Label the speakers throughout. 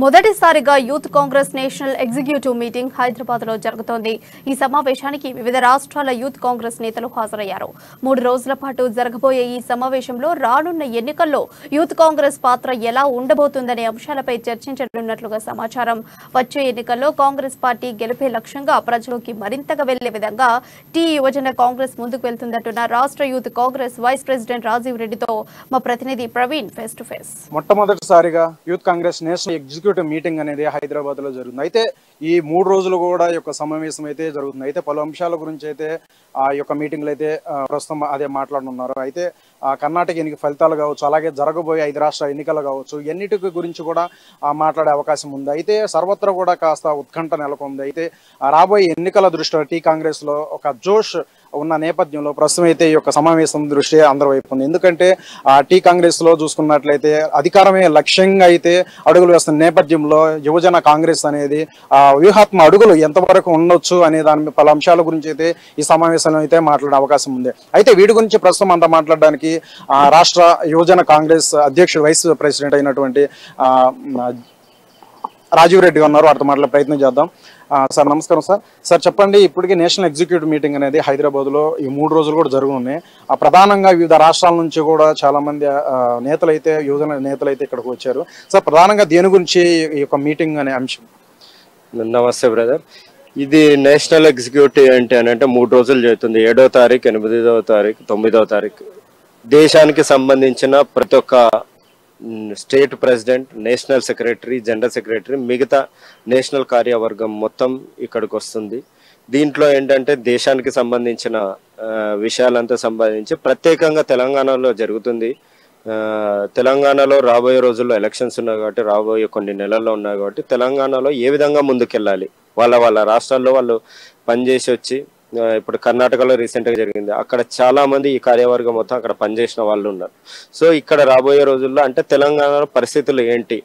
Speaker 1: మొదటిసారిగా youth Congress national executive meeting Hyderabad లో జరుగుతోంది. ఈ సమావేశానికి వివిధ రాష్ట్రాల యూత్ కాంగ్రెస్ నేతలు హాజరయ్యారు. 3 రోజుల పాటు జరగబోయే ఈ సమావేశంలో రానున్న ఎన్నికల్లో యూత్ కాంగ్రెస్ పాత్ర ఎలా ఉండబోతుందనే అంశాలపై చర్చించనున్నట్లుగా సమాచారం. వచ్చే ఎన్నికల్లో కాంగ్రెస్ పార్టీ గెలిపే లక్ష్యంగా ప్రజలోకి మరింతగా వెళ్లే విధంగా టీ యువజన కాంగ్రెస్ ముందుకు వెళ్తుందంటున్న రాష్ట్ర youth Congress vice president Rajiv రెడ్డితో మా ప్రతినిధి ప్రవీణ్ ఫేస్ టు ఫేస్.
Speaker 2: మొట్టమొదటిసారిగా youth Congress national executive meeting అనేది హైదరాబాద్ లో జరుగుతుంది. అయితే ఈ 3 రోజులు కూడా ఈ యొక్క సమావేశం అయితే జరుగుతుంది. అయితే పలు అంశాల గురించి అయితే ఆ యొక్క మీటింగ్లు అయితే ప్రస్తుతం అదే మాట్లాడనున్నారు. అయితే కర్ణాటక ఎన్నిక ఫలితాలు కావచ్చు, అలాగే జరగబోయే 5 రాష్ట్ర ఎన్నికలు కావచ్చు, ఎన్నిటి గురించి కూడా మాట్లాడే అవకాశం ఉంది. అయితే సర్వత్రా కూడా కాస్త ఉత్కంఠ నెలకొంది. అయితే రాబోయే ఎన్నికల దృష్ట్యా టీ కాంగ్రెస్ లో ఒక జోష్ ఉన్న నేపథ్యంలో ప్రస్తుతం అయితే ఈ యొక్క సమావేశం దృష్టి అందరి వైపు ఉంది. ఎందుకంటే టీ కాంగ్రెస్ లో చూసుకున్నట్లయితే అధికారమే లక్ష్యంగా అయితే అడుగులు వేస్తున్న నేపథ్యంలో యువజన కాంగ్రెస్ అనేది వ్యూహాత్మక అడుగులు ఎంతవరకు ఉండొచ్చు అనే దాని పలు అంశాల గురించి అయితే ఈ సమావేశంలో అయితే మాట్లాడే అవకాశం ఉంది. అయితే వీటి గురించి ప్రస్తుతం అంతా మాట్లాడడానికి రాష్ట్ర యువజన కాంగ్రెస్ అధ్యక్షుడు వైస్ ప్రెసిడెంట్ అయినటువంటి రాజీవ్ రెడ్డి ఉన్నారు. వారితో మాట్లాడే ప్రయత్నం చేద్దాం. సార్ నమస్కారం. సార్ చెప్పండి, ఇప్పటికీ నేషనల్ ఎగ్జిక్యూటివ్ మీటింగ్ అనేది హైదరాబాద్ లో ఈ 3 రోజులు కూడా జరుగుతున్నాయి. ప్రధానంగా వివిధ రాష్ట్రాల నుంచి కూడా చాలా మంది నేతలైతే యువజన నేతలైతే ఇక్కడికి వచ్చారు. సార్ ప్రధానంగా దేని గురించి ఈ యొక్క మీటింగ్ అనే అంశం?
Speaker 3: నమస్తే బ్రదర్. ఇది నేషనల్ ఎగ్జిక్యూటివ్ ఏంటి అని అంటే 3 రోజులు జరుగుతుంది. 7వ తారీఖు, 8వ తారీఖు, 9వ తారీఖు దేశానికి సంబంధించిన ప్రతి ఒక్క state president, national secretary, general secretary, మిగతా నేషనల్ కార్యవర్గం మొత్తం ఇక్కడికి వస్తుంది. దీంట్లో ఏంటంటే దేశానికి సంబంధించిన విషయాలంతా సంబంధించి ప్రత్యేకంగా తెలంగాణలో జరుగుతుంది. తెలంగాణలో రాబోయే రోజుల్లో ఎలక్షన్స్ ఉన్నాయి కాబట్టి, రాబోయే కొన్ని నెలల్లో ఉన్నాయి కాబట్టి తెలంగాణలో ఏ విధంగా ముందుకెళ్ళాలి, వాళ్ళ రాష్ట్రాల్లో వాళ్ళు పనిచేసి వచ్చి, ఇప్పుడు కర్ణాటకలో రీసెంట్గా జరిగింది, అక్కడ చాలా మంది ఈ కార్యవర్గం మొత్తం అక్కడ పనిచేసిన వాళ్ళు ఉన్నారు. సో ఇక్కడ రాబోయే రోజుల్లో అంటే తెలంగాణలో పరిస్థితులు ఏంటి,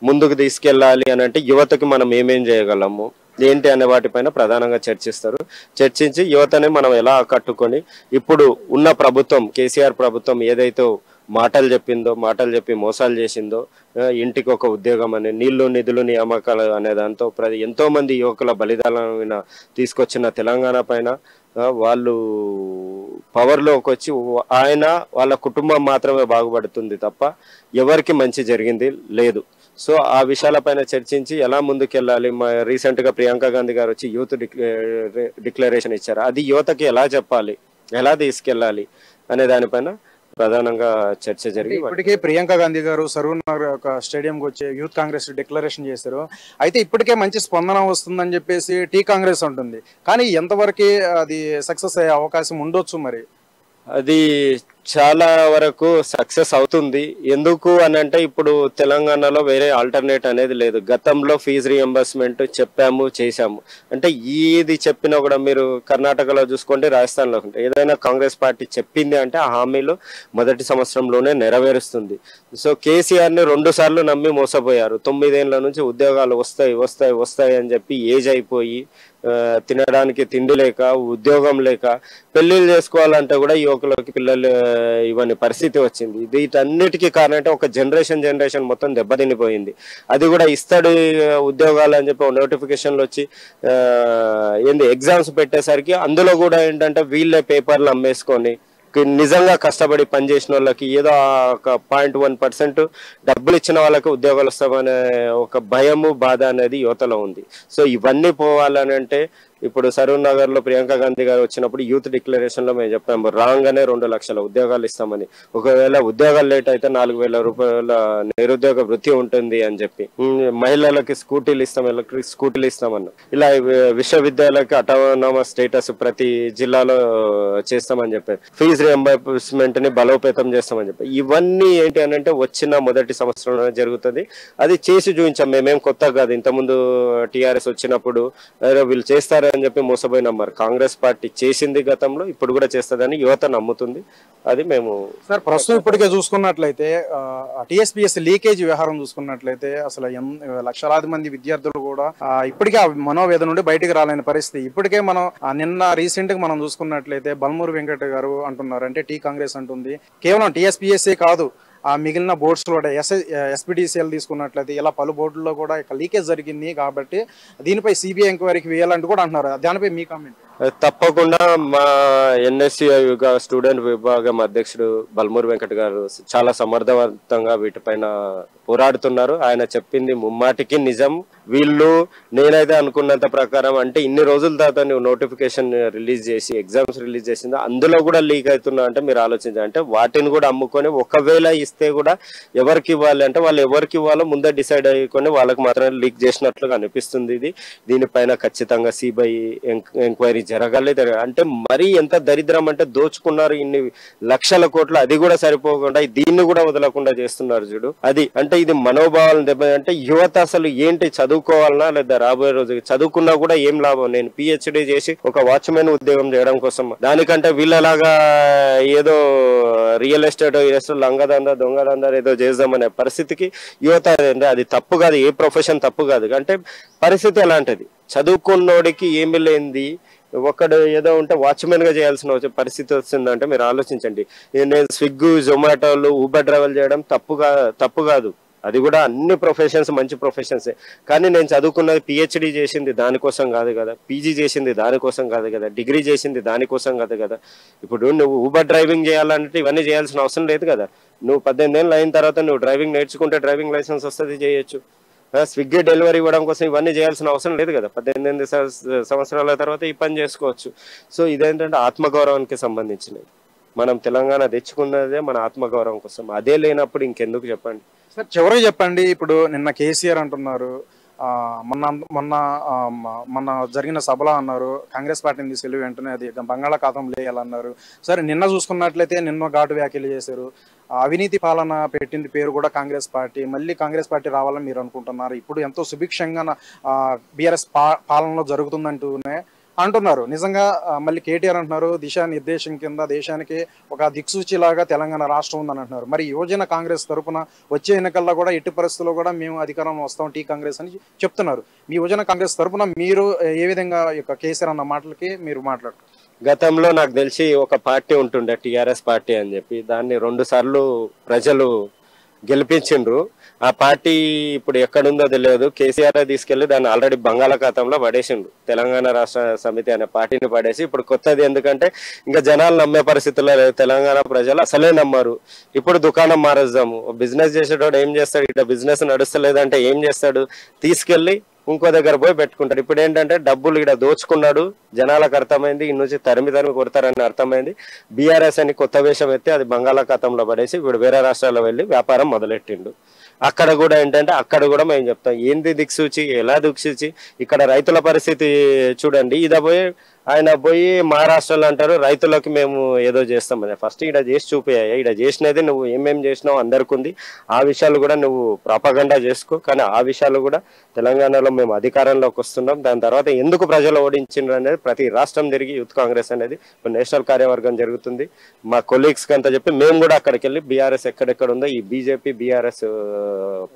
Speaker 3: ముందుకు తీసుకెళ్ళాలి అని అంటే యువతకి మనం ఏమేం చేయగలము ఏంటి అనే వాటిపైన ప్రధానంగా చర్చిస్తారు. చర్చించి యువతని మనం ఎలా కట్టుకొని ఇప్పుడు ఉన్న ప్రభుత్వం, కేసీఆర్ ప్రభుత్వం ఏదైతే మాటలు చెప్పి మోసాలు చేసిందో, ఇంటికి ఒక ఉద్యోగం అని, నీళ్లు నిధులు నియామకాలు అనే దాంతో ఎంతో మంది యువకుల బలిదానాలను తీసుకొచ్చిన తెలంగాణ పైన వాళ్ళు పవర్లోకి వచ్చి ఆయన వాళ్ళ కుటుంబం మాత్రమే బాగుపడుతుంది తప్ప ఎవరికి మంచి జరిగింది లేదు. సో ఆ విషయాలపైన చర్చించి ఎలా ముందుకెళ్ళాలి. రీసెంట్ గా ప్రియాంక గాంధీ గారు వచ్చి యూత్ డిక్లరేషన్ ఇచ్చారు. అది యువతకి ఎలా చెప్పాలి, ఎలా తీసుకెళ్ళాలి అనే దానిపైన ప్రధానంగా చర్చ జరిగి,
Speaker 2: ఇప్పటికే ప్రియాంక గాంధీ గారు సరూర్ నగర్ ఒక స్టేడియంకి వచ్చి యూత్ కాంగ్రెస్ డిక్లరేషన్ చేశారు. అయితే ఇప్పటికే మంచి స్పందన వస్తుందని చెప్పేసి టీ కాంగ్రెస్ ఉంటుంది. కానీ ఎంతవరకు అది సక్సెస్ అయ్యే అవకాశం ఉండొచ్చు? మరి
Speaker 3: అది చాలా వరకు సక్సెస్ అవుతుంది. ఎందుకు అని అంటే ఇప్పుడు తెలంగాణలో వేరే ఆల్టర్నేట్ అనేది లేదు. గతంలో ఫీజు రియంబర్స్మెంట్ చెప్పాము, చేశాము. అంటే ఇది చెప్పినా కూడా మీరు కర్ణాటకలో చూసుకోండి, రాజస్థాన్లో ఉంటే ఏదైనా కాంగ్రెస్ పార్టీ చెప్పింది అంటే ఆ హామీలు మొదటి సంవత్సరంలోనే నెరవేరుస్తుంది. సో కేసీఆర్ ని 2 సార్లు నమ్మి మోసపోయారు. 9 ఏళ్ల నుంచి ఉద్యోగాలు వస్తాయి అని చెప్పి ఏజ్ అయిపోయి తినడానికి తిండి లేక, ఉద్యోగం లేక, పెళ్లిళ్ళు చేసుకోవాలంటే కూడా యువకులకి పిల్లలు ఇవన్నీ పరిస్థితి వచ్చింది. వీటన్నిటికీ కారణం అంటే ఒక జనరేషన్ మొత్తం దెబ్బతినిపోయింది. అది కూడా ఇస్తాడు ఉద్యోగాలు అని చెప్పి నోటిఫికేషన్లు వచ్చి ఎగ్జామ్స్ పెట్టేసరికి అందులో కూడా ఏంటంటే వీళ్ళే పేపర్లు అమ్మేసుకొని నిజంగా కష్టపడి పనిచేసిన వాళ్ళకి ఏదో ఒక 0.1% డబ్బులు ఇచ్చిన వాళ్ళకి ఉద్యోగాలు వస్తామనే ఒక భయము, బాధ అనేది యువతలో ఉంది. సో ఇవన్నీ పోవాలని అంటే ఇప్పుడు సరూర్ నగర్ లో ప్రియాంక గాంధీ గారు వచ్చినప్పుడు యూత్ డిక్లరేషన్ లో మేము చెప్పాము రాగానే 2 లక్షల ఉద్యోగాలు ఇస్తామని. ఒకవేళ ఉద్యోగాలు లేట్ అయితే 4,000 రూపాయల నిరుద్యోగ వృత్తి ఉంటుంది అని చెప్పి, మహిళలకి స్కూటీలు ఇస్తాం, ఎలక్ట్రిక్ స్కూటీలు ఇస్తామన్నా. ఇలా విశ్వవిద్యాలయాలకి అటానమస్ స్టేటస్ ప్రతి జిల్లాలో చేస్తామని చెప్పారు. ఫీజు రియంబర్స్మెంట్ ని బలోపేతం చేస్తామని చెప్పారు. ఇవన్నీ ఏంటి అని అంటే వచ్చిన మొదటి సంవత్సరంలో జరుగుతుంది. అది చేసి చూపించాం. మేమేం కొత్తగా కాదు. ఇంతకుముందు టీఆర్ఎస్ వచ్చినప్పుడు వీళ్ళు చేస్తారు అని చెప్పి మోసపోయి నమ్మారు. కాంగ్రెస్ పార్టీ చేసింది గతంలో, ఇప్పుడు కూడా చేస్తుందని యువత నమ్ముతుంది. అది మేము
Speaker 2: సార్ ప్రస్తుతం ఇప్పటికే చూసుకున్నట్లయితే టీఎస్పీఎస్ లీకేజ్ వ్యవహారం చూసుకున్నట్లయితే అసలు లక్షలాది మంది విద్యార్థులు కూడా ఇప్పటికే మనోవేదన నుండి బయటికి రాలేని పరిస్థితి. ఇప్పటికే మనం నిన్న రీసెంట్ గా మనం చూసుకున్నట్లయితే బల్మూరి వెంకట గారు అంటున్నారు, అంటే టీ కాంగ్రెస్ అంటుంది కేవలం టీఎస్పీఎస్ఏ కాదు ఆ మిగిలిన బోర్డ్స్ కూడా ఎస్పీడీసీఎల్ తీసుకున్నట్లయితే ఇలా పలు బోర్డుల్లో కూడా లీకేజ్ జరిగింది కాబట్టి దీనిపై సిబిఐ ఎంక్వైరీకి వేయాలంటూ కూడా అంటున్నారు. దానిపై మీ కామెంట్?
Speaker 3: తప్పకుండా మా ఎన్ఎస్సిఐ స్టూడెంట్ విభాగం అధ్యక్షుడు బల్మూరి వెంకట్ గారు చాలా సమర్థవంతంగా వీటిపైన పోరాడుతున్నారు. ఆయన చెప్పింది ముమ్మాటికి నిజం. వీళ్ళు నేనైతే అనుకున్నంత ప్రకారం అంటే ఇన్ని రోజుల తర్వాత నువ్వు నోటిఫికేషన్ రిలీజ్ చేసి ఎగ్జామ్స్ రిలీజ్ చేసింది అందులో కూడా లీక్ అవుతున్నా అంటే మీరు ఆలోచించాలి. అంటే వాటిని కూడా అమ్ముకొని ఒకవేళ ఇస్తే కూడా ఎవరికి ఇవ్వాలి అంటే వాళ్ళు ఎవరికి ఇవ్వాలో ముందే డిసైడ్ అయ్యుకొని వాళ్ళకి మాత్రమే లీక్ చేసినట్లుగా అనిపిస్తుంది. దీనిపైన ఖచ్చితంగా సిబిఐ ఎంక్వైరీ జరగాలి. అంటే మరీ ఎంత దరిద్రం అంటే దోచుకున్నారు ఇన్ని లక్షల కోట్లు, అది కూడా సరిపోకుండా దీన్ని కూడా వదలకుండా చేస్తున్నారు చూడు. అది అంటే ఇది మనోభావాలను దెబ్బ. అంటే యువత అసలు ఏంటి చదువుకోవాలన్నా లేదా రాబోయే రోజు చదువుకున్నా కూడా ఏం లాభం? నేను పిహెచ్డి చేసి ఒక వాచ్మెన్ ఉద్యోగం చేయడం కోసం దానికంటే వీళ్ళలాగా ఏదో రియల్ ఎస్టేట్ లంగదంద దొంగదంద ఏదో చేద్దామనే పరిస్థితికి యువత. అది తప్పు కాదు, ఏ ప్రొఫెషన్ తప్పు కాదు. అంటే పరిస్థితి ఎలాంటిది? చదువుకున్నోడికి ఏమి లేనిది ఒకడు ఏదో ఉంటే వాచ్మెన్ గా చేయాల్సిన పరిస్థితి వస్తుందంటే మీరు ఆలోచించండి. నేను స్విగ్గీ జొమాటోలు ఊబర్ డ్రైవర్ చేయడం తప్పు కాదు. అది కూడా అన్ని ప్రొఫెషన్స్ మంచి ప్రొఫెషన్సే. కానీ నేను చదువుకున్నది పిహెచ్డి చేసింది దానికోసం కాదు కదా, పీజీ చేసింది దానికోసం కాదు కదా, డిగ్రీ చేసింది దానికోసం కాదు కదా. ఇప్పుడు నువ్వు ఊబర్ డ్రైవింగ్ చేయాలంటే ఇవన్నీ చేయాల్సిన అవసరం లేదు కదా. నువ్వు 18 ఏళ్ళు అయిన తర్వాత నువ్వు డ్రైవింగ్ నేర్చుకుంటే డ్రైవింగ్ లైసెన్స్ వస్తుంది, చేయొచ్చు. స్విగ్గీ డెలివరీ ఇవ్వడం కోసం ఇవన్నీ చేయాల్సిన అవసరం లేదు కదా. 18 సంవత్సరాల తర్వాత ఈ పని చేసుకోవచ్చు. సో ఇదేంటంటే ఆత్మగౌరవానికి సంబంధించినది. మనం తెలంగాణ తెచ్చుకున్నదే మన ఆత్మగౌరవం కోసం. అదే లేనప్పుడు ఇంకెందుకు చెప్పండి
Speaker 2: సార్? చివరికి చెప్పండి, ఇప్పుడు నిన్న కేసీఆర్ అంటున్నారు, మొన్న జరిగిన సభలో అన్నారు కాంగ్రెస్ పార్టీని తీసుకెళ్లి వెంటనే అది బంగాళాఖాతంలో వేయాలన్నారు. సరే నిన్న చూసుకున్నట్లయితే నిన్న ఘాటు వ్యాఖ్యలు చేశారు. అవినీతి పాలన పెట్టింది పేరు కూడా కాంగ్రెస్ పార్టీ. మళ్ళీ కాంగ్రెస్ పార్టీ రావాలని మీరు అనుకుంటున్నారు? ఇప్పుడు ఎంతో సుభిక్షంగా బీఆర్ఎస్ పాలనలో జరుగుతుందంటూనే అంటున్నారు. నిజంగా మళ్ళీ కేటీఆర్ అంటున్నారు దిశానిర్దేశం కింద దేశానికి ఒక దిక్సూచిలాగా తెలంగాణ రాష్ట్రం ఉందని అంటున్నారు. మరి యువజన కాంగ్రెస్ తరఫున వచ్చే ఎన్నికల్లో కూడా ఎట్టి పరిస్థితుల్లో కూడా మేము అధికారంలో వస్తాం టీ కాంగ్రెస్ అని చెప్తున్నారు. మీ యువజన కాంగ్రెస్ తరఫున మీరు ఏ విధంగా కేసీఆర్ అన్న మాటలకి మీరు మాట్లాడుతున్నారు?
Speaker 3: గతంలో నాకు తెలిసి ఒక పార్టీ ఉంటుండే టీఆర్ఎస్ పార్టీ అని చెప్పి, దాన్ని 2 సార్లు ప్రజలు గెలిపించిండ్రు. ఆ పార్టీ ఇప్పుడు ఎక్కడుందో తెలియదు. కేసీఆర్ తీసుకెళ్లి దాన్ని ఆల్రెడీ బంగాళాఖాతంలో పడేసిండు. తెలంగాణ రాష్ట్ర సమితి అనే పార్టీని పడేసి ఇప్పుడు కొత్తది ఎందుకంటే ఇంకా జనాలు నమ్మే పరిస్థితుల్లో లేదు. తెలంగాణ ప్రజలు అసలే నమ్మరు. ఇప్పుడు దుకాణం మారేద్దాము. బిజినెస్ చేసేటోడు ఏం చేస్తాడు? ఇట్లా బిజినెస్ నడుస్తలేదంటే ఏం చేస్తాడు? తీసుకెళ్లి ఇంకో దగ్గర పోయి పెట్టుకుంటాడు. ఇప్పుడు ఏంటంటే డబ్బులు ఇక్కడ దోచుకున్నాడు, జనాలకు అర్థమైంది, ఇన్ని నుంచి తరిమి కొడతారని అర్థమైంది. బీఆర్ఎస్ అని కొత్త వేషం ఎత్తి అది బంగాళాఖాతంలో పడేసి ఇప్పుడు వేరే రాష్ట్రాల్లో వెళ్ళి వ్యాపారం మొదలెట్టిండు. అక్కడ కూడా ఏంటంటే అక్కడ కూడా మేము చెప్తాం ఏంది దిక్సూచి, ఎలా దిక్సూచి. ఇక్కడ రైతుల పరిస్థితి చూడండి. ఆయన పోయి మహారాష్ట్రలో అంటారు రైతులకు మేము ఏదో చేస్తామని. ఫస్ట్ ఇక్కడ చేసి చూపించాయి. ఇక్కడ చేసినది నువ్వు ఏమేమి చేసినావు అందరికి ఉంది. ఆ విషయాలు కూడా నువ్వు ప్రాపగండా చేసుకో. కానీ ఆ విషయాలు కూడా తెలంగాణలో మేము అధికారంలోకి వస్తున్నాం, దాని తర్వాత ఎందుకు ప్రజలు ఓడించిండ్రు అనేది ప్రతి రాష్ట్రం తిరిగి యూత్ కాంగ్రెస్ అనేది నేషనల్ కార్యవర్గం జరుగుతుంది. మా కొలీగ్స్ కి అంతా చెప్పి మేము కూడా అక్కడికి వెళ్ళి బీఆర్ఎస్ ఎక్కడెక్కడ ఉందో ఈ బీజేపీ బీఆర్ఎస్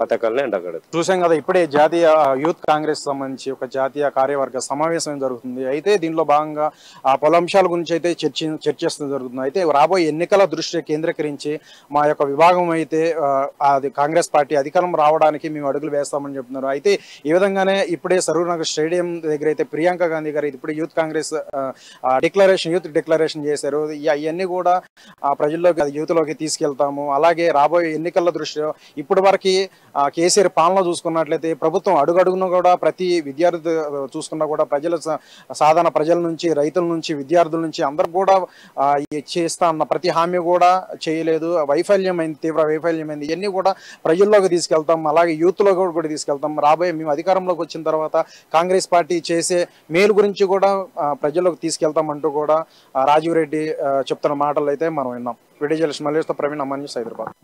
Speaker 3: పథకాలను ఎండగడదు.
Speaker 2: చూసాం కదా, ఇప్పుడే జాతీయ యూత్ కాంగ్రెస్ సంబంధించి ఒక జాతీయ కార్యవర్గ సమావేశం జరుగుతుంది. అయితే దీనిలో భాగంగా పలు అంశాల గురించి అయితే చర్చిస్తూ జరుగుతుంది. అయితే రాబోయే ఎన్నికల దృష్టి కేంద్రీకరించి మా యొక్క విభాగం అయితే అది కాంగ్రెస్ పార్టీ అధికారం రావడానికి మేము అడుగులు వేస్తామని చెప్తున్నారు. అయితే ఈ విధంగానే ఇప్పుడే సరూర్నగర్ స్టేడియం దగ్గర అయితే ప్రియాంక గాంధీ గారు ఇప్పుడు యూత్ కాంగ్రెస్ యూత్ డిక్లరేషన్ చేశారు. ఇవన్నీ కూడా ప్రజల్లోకి యూత్లోకి తీసుకెళ్తాము. అలాగే రాబోయే ఎన్నికల దృష్ట్యా ఇప్పటి వరకు కేసీఆర్ పాలన చూసుకున్నట్లయితే ప్రభుత్వం అడుగడుగున కూడా ప్రతి విద్యార్థి చూసుకున్నా కూడా సాధారణ ప్రజల నుంచి, రైతుల నుంచి, విద్యార్థుల నుంచి అందరు కూడా చేస్తా అన్న ప్రతి హామీ కూడా చేయలేదు. వైఫల్యమైంది, తీవ్ర వైఫల్యమైంది. ఇవన్నీ కూడా ప్రజల్లోకి తీసుకెళ్తాం. అలాగే యూత్లో కూడా తీసుకెళ్తాం. రాబోయే మేము అధికారంలోకి వచ్చిన తర్వాత కాంగ్రెస్ పార్టీ చేసే మేలు గురించి కూడా ప్రజల్లోకి తీసుకెళ్తామంటూ కూడా రాజీవ్ రెడ్డి చెప్తున్న మాటలు అయితే మనం విన్నాం. వీడియో జర్నలిస్ట్ మల్లేష్తో ప్రవీణ్, అమ్మన్ న్యూస్, హైదరాబాద్.